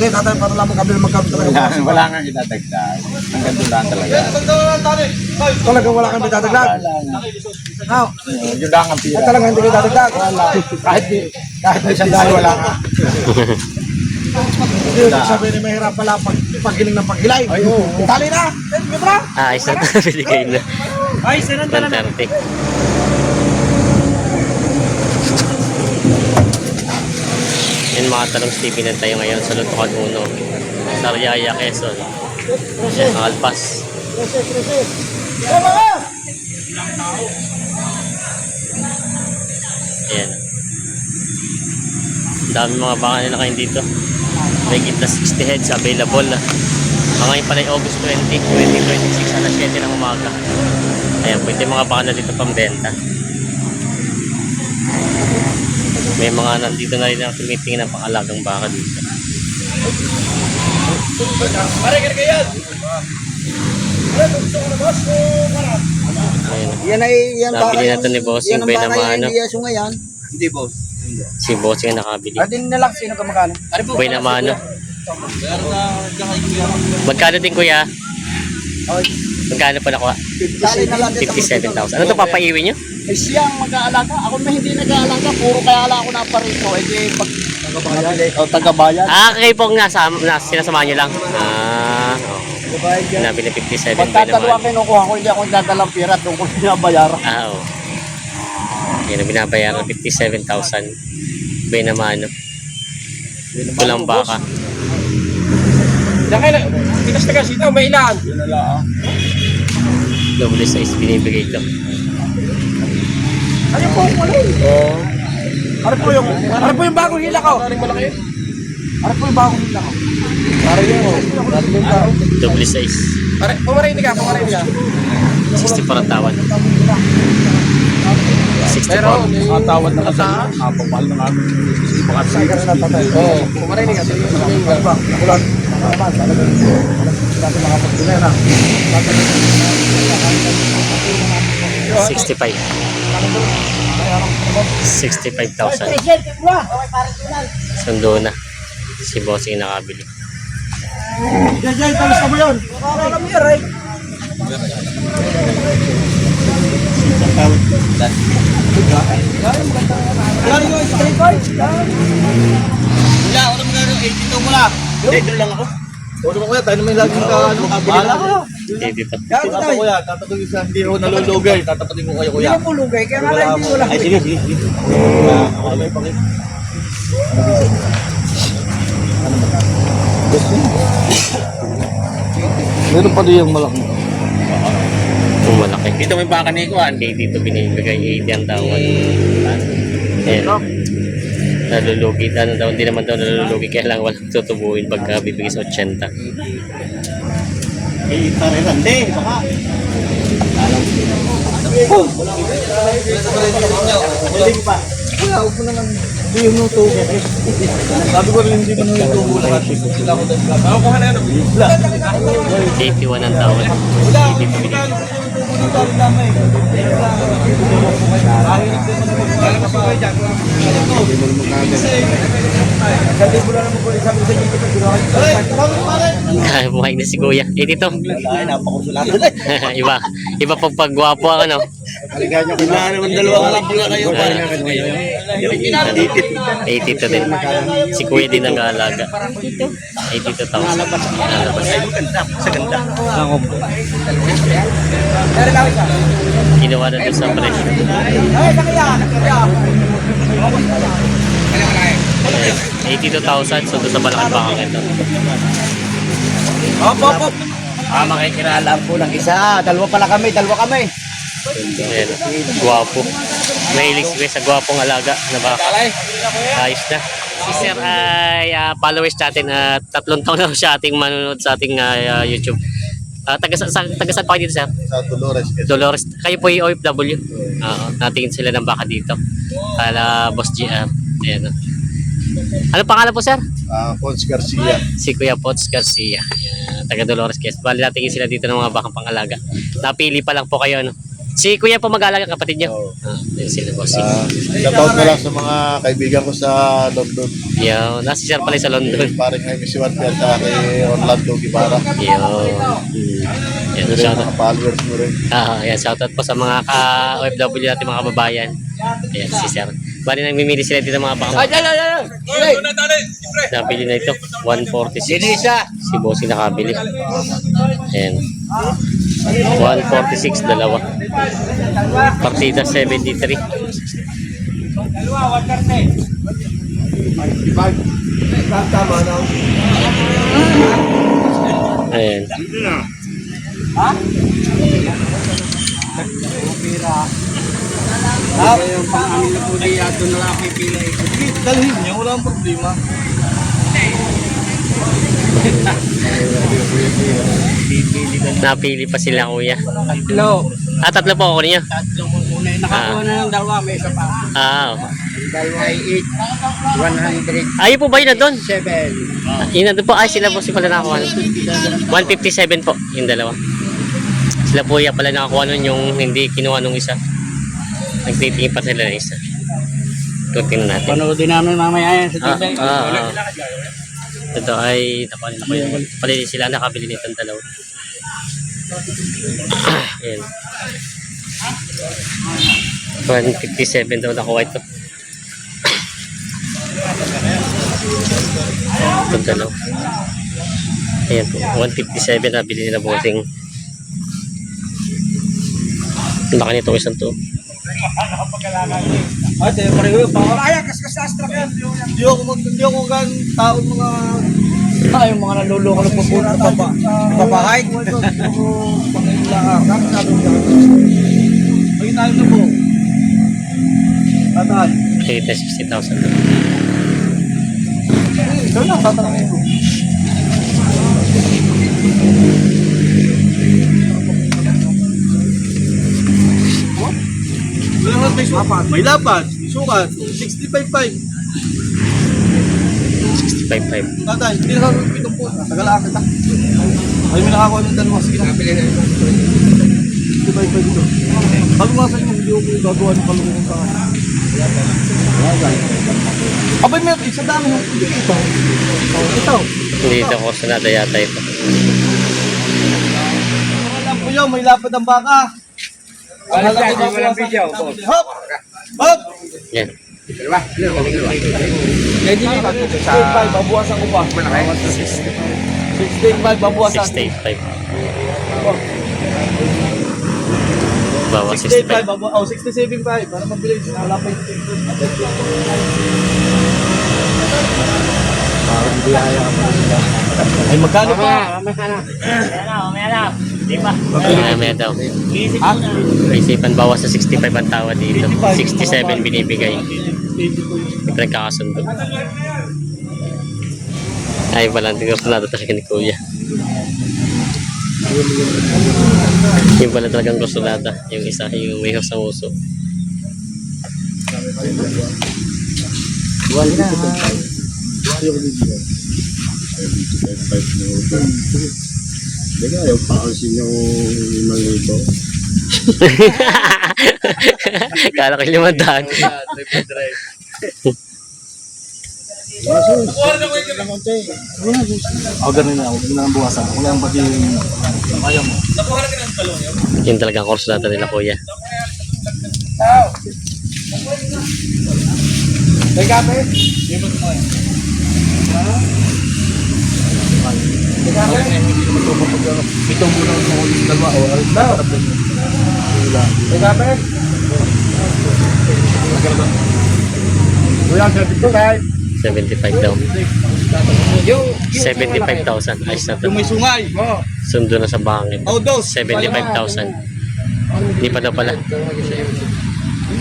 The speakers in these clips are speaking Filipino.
Tatay, para lang magkabili talaga. Wala nga idadagdag. Ang ganito lang talaga. Talagang wala kang dadagdag. Now, Yun lang ang pira. talagang hindi kayo dadagdag. Kahit isang dahil wala nga. Hindi, sabi ni mahirap pala paggiling ng paghilay. Ay, oo. Tali na! Sige bro! Isa na binigay na. Ay, sinanda na. 130. Yan mga talong stipinan tayo ngayon sa Lutukan Uno. Sariaya, Quezon. Yan, ang alpas. Ayan. Ang dami mga baka nila kayo dito. May gitna 60 heads available. Ngayon pala yung August 20, 2026, alas 7 ng umaga. Ayan, pwede mga baka na dito pambenta. May mga nandito na rin ang tumitingin ng pang-alagang baka dito. Yan ay, yan Nabili na ito ni Bossing Bay na mga ano. ngayon. Hindi, boss. Si Bossing ang nakabili. Din na lang, sino ka magkano? Bay na mga ano. Magkano din kuya? Magkano pa nakuha? 57,000. Ano ito papaiwi nyo? Eh siyang mag-aalaga. Ako na hindi nag-aalaga. Puro kaya ala ako na parito. Eh di pag tagabayan. Kayo pong sinasama nyo lang. Nabili 57 bay Pagkatalo ang naman. kinukuha ko, hindi ako nagdadalang pira. Doon ko binabayaran. Oo. Yan ang binabayaran 57,000. Bay naman ano. Kulang baka. Diyan kayo, pitas na kasi ito, may ilan. Yun na lang. Double size binibigay ito. Ano po yung malay? Ano po yung bagong hila ko? Ano po yung bagong hila ko? Para yun o. Double size. Pumarini ka. 64 ang tawad. 64. Ang tawad na kasi, napapahal na namin. Baka Oo, pumarini ka. 65. 65,000. Sundo na. Si Bossing nakabili. Jay, talis ka mo yun? Alam niya, right? Yan yung straight boys. Wala, ako naman gano'n, 82 mo lang. Dito lang ako. Ano mo kuya, tayo naman laging makabili na ako. Dito. Ako kuya, tatapagin sa hindi ako nalulugay. Tatapagin ko kayo Hindi kuya. mo pulugay, kaya nga lang hindi mo lang. Ay, sige. Ako na may pakit. Meron pa doon yung malaki. Kung malaki. Dito may baka ni Kuan. Okay, dito binibigay 80 ang tawad. Ayan. Nalulugi. Ano daw, hindi naman daw nalulugi. Kaya lang walang tutubuin pagka bibigay sa 80. Eh, tarirande. Baka. Hindi pa. Wala, huwag mo naman. Hindi yung nuto. Sabi ko rin hindi mo nuto mo lahat. Ako kuha na yan. 81 ang tawad. Dito binibigay. Buhay na si Kuya. Dito. Iba pag pagwapo ang ano. Wala naman dalawang lang pala kayo. 82 din. Si Kuya din nag-aalaga. 82,000. Nalabas. Sa ganda. Ginawa na doon sa presyo. Ayan. 82,000. So doon sa Balacan Bakang ito. Op. Makikirala po lang isa. Dalawa kami. Ayan. Guwapo. Mahilig si Kuya sa guwapong alaga na baka. Ayos na. Si Sir ay followers natin. 3 taon na siya ating manonood sa ating YouTube. Taga-saan pa kayo dito, Sir? Sa Dolores. Dolores. Kayo po yung OFW. Natingin sila ng baka dito. Kala Boss GR. Ayan. Ano pangalan po, Sir? Pons Garcia. Si Kuya Pots Garcia. Taga Dolores, Quezon. Bali natingin sila dito ng mga bakang pangalaga. Napili pa lang po kayo, ano? Si Kuya po mag-aalaga kapatid niyo? Oo. Yun sila bossing. Shoutout na lang sa mga kaibigan ko sa London. Yo, nasa sir pala sa London. Parang kay Miss Juan at kay Orlando Guevara. Yo. Yan, Yung shoutout. mga followers mo rin. Yan, shoutout po sa mga ka-OFW natin, mga kababayan. Ayan, si sir. Bali namimili sila dito mga baka. Nabili na ito, 146. Si bossing nakabili. Ayan. 146, dalawa. Partida 73. Ayan. Yung pang-amin na po niya, doon na lang pipila eh. Dalhin niya, wala ang problema. Napili pa sila kuya. Hello. Tatlo po ako niyo. Tatlong una. Nakakuha na ng dalawa, may isa pa. Dalawa ay 8. 100. Ayun po ba yun na doon? 7. Yun na doon po. Ay, sila po si pala nakakuha. 157 po, yung dalawa. Sila po yung pala nakakuha nun yung hindi kinuha nung isa. Nagtitingin pa sila ng isa. Tutingnan natin. Panoodin namin mamaya yan sa TV. Ito ay napalin ako yung palili sila nakabili nitong dalawa. Ayan. 157 daw nakuha ito. Itong dalawa. Ayan po, 157 nabili nila bossing. Ang laki nito isang to. Ate, pareho yung power. Ay, kaskas-astra yan. Hindi ako ganun taon mga... Yung mga naluloko ng pupunta pa ba? Papahay. Ayun tayo na po. Tatay. 60,000. Ikaw na, tatanungin mo. Wala may sukat. May lapat. Sukat. 65.5. 65.5. Tatay, hindi na kami pitong po. Tagalaan kita. Ay, may nakakuha ng dalawa. Sige na. 65.5 dito. Palumasan mo, hindi ko gagawa ng palungan sa akin. Abay, may isa dami yung ito. Ito. Dito ako sa nada yata ito. Alam po yun, may lapad ang baka. Walang video. Hop! Hop! Yan. 65, babuwasan ko pa. 65, babuwasan. 68.5. Bawa 65, 65. babuwasan. Oh, 67.5. Para mabilis. Wala pa yung parang hindi kaya ka pa. Ay, magkano pa? May daw. Isipan bawas sa 65 ang tawa dito. 67 binibigay. Hindi nagkakasundo. Ay, walang tingnan na talaga ni Kuya. Yung pala talagang gusulada. Yung isa, yung may sa uso. Ayaw pa kasi yung 5,000. Kala ko 500. Ako ganun na, huwag na ang buwasan. Ako lang pati yung kaya mo. Yung talagang kursulada nila Kuya. May kape? Itong bulan mo yung dalawa o aral na. May kape? Kuya, 75 daw. 75,000. Ayos na to. yung may sungay. Sundo na sa bangin. Oh, dos. 75,000. Hindi pa daw pala. Yung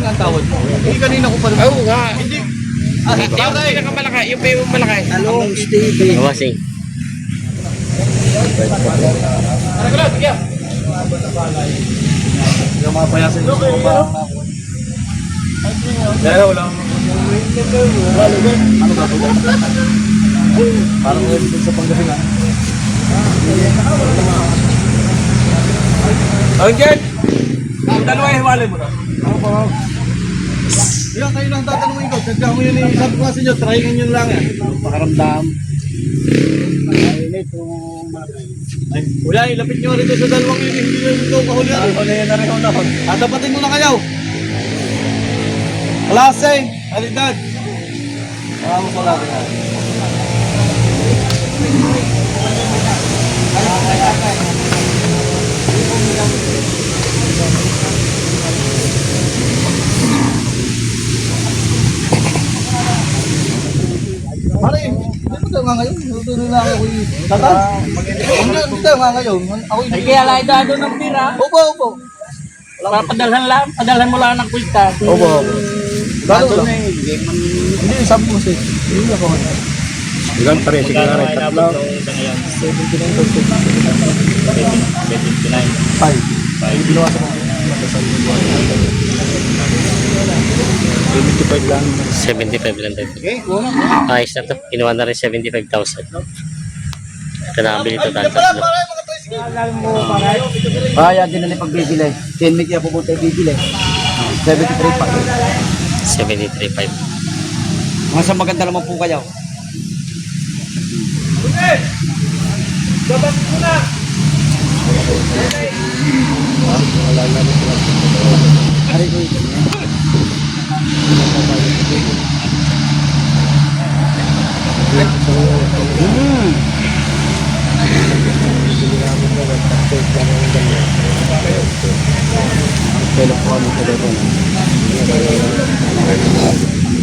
nga ang tawad mo. Hindi kanina ko pa rin. Oo nga. Hindi. Hindi na malaki. Yung pay mo malaki. Along Stevie. Awasing. Yung mga payasan yung mga parang na ako. Kaya wala akong ano ba ito? Parang ulit sa Pangasinan. Angel! Ang dalawa hiwalay mo na. Ako pa. Yan, kayo lang tatanungin ko. Kaya mo yun yung sabi ko kasi nyo, trying yun lang yan. Pakaramdam. Ay, kuya, ilapit nyo rito sa dalawang yun. Hindi nyo ito kahuli yan. Kahuli na rin ako. Tatapatin mo na kayo. Klase, halidad. Maraming salamat. Pare, hindi mo tayo nga ngayon. Tutuloy lang ako yung tatan. Hindi tayo nga ngayon. Ako yung... Ay, kaya lang dado ng pira. Opo. Padalhan mo lang ng kwenta. Opo. Dado lang. Hindi man. Hindi, sabi mo sa'yo. Hindi ako. Ilan pare, sige na rin. Tatlo. 5. Binawasan ko. 75 lang. 75 lang tayo. Okay, kuha. Ayos na to. Kinuha na rin 75,000. Ito nakabili to tantas. Kaya din na pagbibili. 10 minutes ako pupunta bibili. 73 pa. 73,500. Mga sa maganda naman po kayo.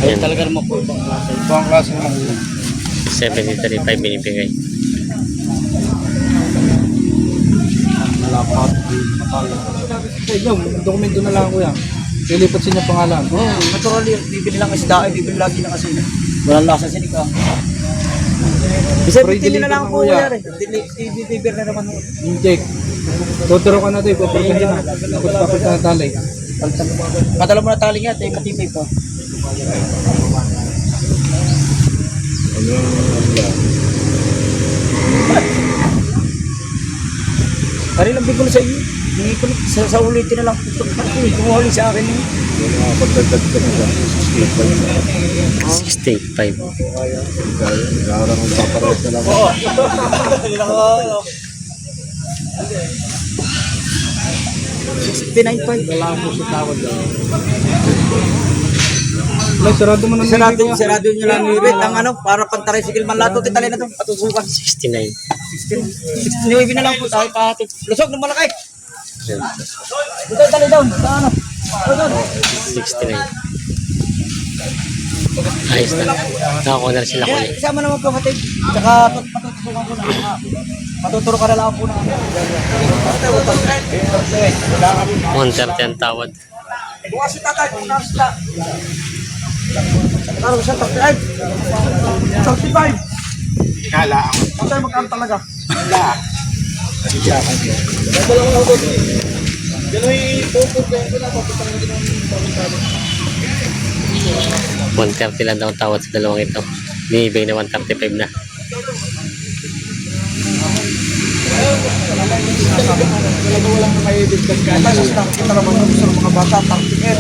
Ayun talaga naman po ibang klase. Ibang klase naman. 73,500 binibigay. Malapat. Yung dokumento na lang kuya. Lilipat siya ng pangalan. Naturally, bibili lang isda, bibili lagi ng asin. Walang lasa sinig ka. Bisa bitili na lang po kuya rin. Deliver na naman. Check. Tuturo ka na ito. Ipaparin na. Tapos na talay. Padala mo na tali nga, tayo matibay pa. Pari lang bigol sa iyo. Hindi ko sa ulitin na lang. Kumuhuli sa akin. 68,500. Oo. 69.5. Wala po sa tawad. May sarado mo na. Sarado nyo lang ni Rit. Ang ano, para pang-tricycle man lahat. Titali na ito. Patusukan. 69. 69 na lang po tayo pahatid. Lusog ng malakay. Ito, tali down. Sa ano? 69. Ayos na. Nakakuha na rin sila Kaya kulit. isama naman po hatid. Tsaka patutusukan ko na. Matuturo ka na lang po na. 130 ang tawad. Bukas si tatay. Bukas si tatay. Ano siya? 35. Kala. Tatay magkano talaga? Kala. Gano'y pupog ko na paputang ko ng 130 lang daw ang tawad sa dalawang ito. Binibigay na 135 na. walang maibigkas ka. Tapos nakikita naman ng gusto ng mga bata, taktikit.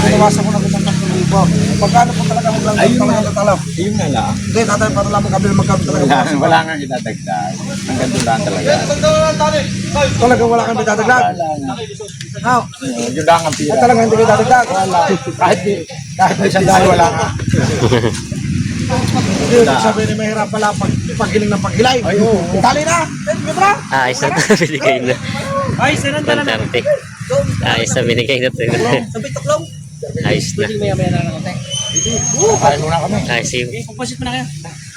Pinawasan ko na kung 3,000. Pagkano po talaga kung lang talaga natalap? Ayun na lang. Hindi, tatay, para lang magkabili magkano talaga. Wala nga itadagdag. Ang ganda lang talaga. Talaga wala kang bitadagdag. Now, Yun lang ang pira. talaga hindi bitadagdag. Kahit may sandali, wala nga. Hindi, sabi ni mahirap pala paghiling ng paghilay. Tali na! Ayos na ito. Binigay na. Ay, sinan ka na. 130. Ayos na binigay na ito. Sabi tuklong. Ayos na. Maya-maya na lang natin. Kain muna kami. Ayos yun. Pagpasit mo na kayo.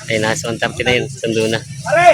Ay, nasa 130 na yun. Sundo na. Pare!